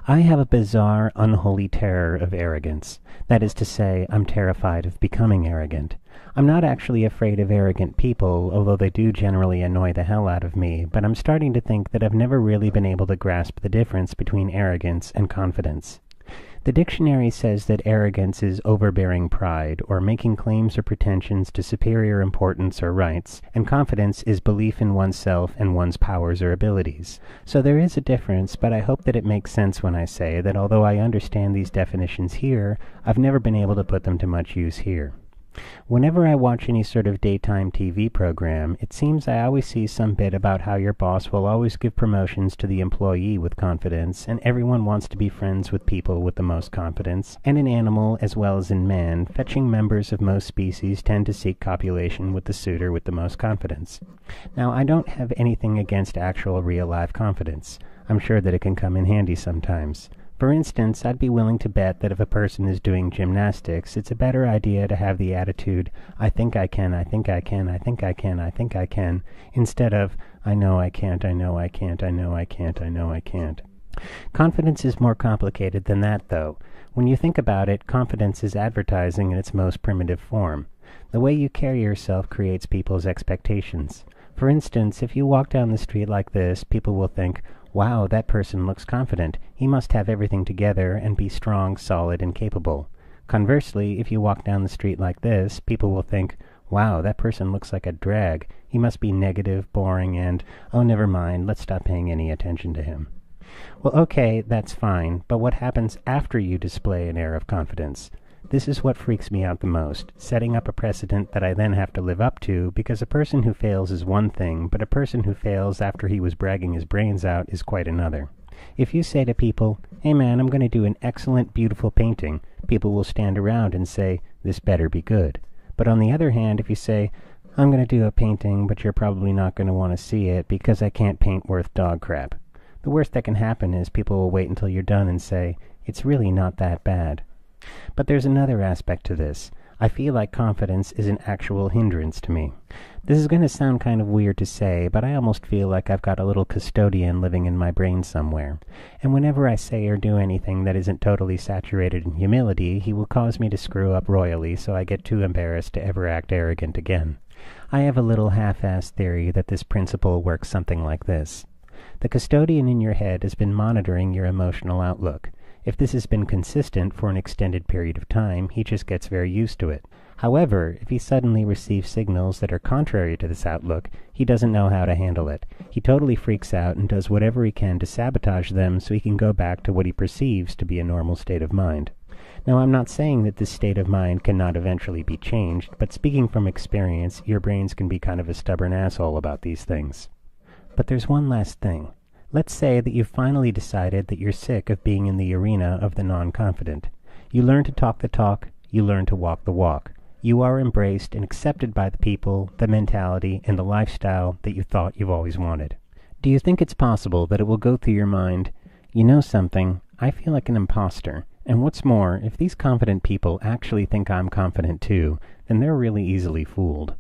I have a bizarre, unholy terror of arrogance. That is to say, I'm terrified of becoming arrogant. I'm not actually afraid of arrogant people, although they do generally annoy the hell out of me, but I'm starting to think that I've never really been able to grasp the difference between arrogance and confidence. The dictionary says that arrogance is overbearing pride, or making claims or pretensions to superior importance or rights, and confidence is belief in oneself and one's powers or abilities. So there is a difference, but I hope that it makes sense when I say that although I understand these definitions here, I've never been able to put them to much use here. Whenever I watch any sort of daytime TV program, it seems I always see some bit about how your boss will always give promotions to the employee with confidence, and everyone wants to be friends with people with the most confidence, and in animal as well as in man, fetching members of most species tend to seek copulation with the suitor with the most confidence. Now, I don't have anything against actual real-life confidence. I'm sure that it can come in handy sometimes. For instance, I'd be willing to bet that if a person is doing gymnastics, it's a better idea to have the attitude, I think I can, I think I can, I think I can, I think I can, instead of, I know I can't, I know I can't, I know I can't, I know I can't. Confidence is more complicated than that, though. When you think about it, confidence is advertising in its most primitive form. The way you carry yourself creates people's expectations. For instance, if you walk down the street like this, people will think, wow, that person looks confident. He must have everything together and be strong, solid, and capable. Conversely, if you walk down the street like this, people will think, wow, that person looks like a drag. He must be negative, boring, and, oh, never mind, let's stop paying any attention to him. Well, okay, that's fine, but what happens after you display an air of confidence? This is what freaks me out the most, setting up a precedent that I then have to live up to, because a person who fails is one thing, but a person who fails after he was bragging his brains out is quite another. If you say to people, hey man, I'm going to do an excellent, beautiful painting, people will stand around and say, this better be good. But on the other hand, if you say, I'm going to do a painting, but you're probably not going to want to see it because I can't paint worth dog crap, the worst that can happen is people will wait until you're done and say, it's really not that bad. But there's another aspect to this. I feel like confidence is an actual hindrance to me. This is going to sound kind of weird to say, but I almost feel like I've got a little custodian living in my brain somewhere. And whenever I say or do anything that isn't totally saturated in humility, he will cause me to screw up royally, so I get too embarrassed to ever act arrogant again. I have a little half-assed theory that this principle works something like this. The custodian in your head has been monitoring your emotional outlook. If this has been consistent for an extended period of time, he just gets very used to it. However, if he suddenly receives signals that are contrary to this outlook, he doesn't know how to handle it. He totally freaks out and does whatever he can to sabotage them so he can go back to what he perceives to be a normal state of mind. Now, I'm not saying that this state of mind cannot eventually be changed, but speaking from experience, your brains can be kind of a stubborn asshole about these things. But there's one last thing. Let's say that you've finally decided that you're sick of being in the arena of the non-confident. You learn to talk the talk, you learn to walk the walk. You are embraced and accepted by the people, the mentality, and the lifestyle that you thought you've always wanted. Do you think it's possible that it will go through your mind, you know something, I feel like an imposter, and what's more, if these confident people actually think I'm confident too, then they're really easily fooled.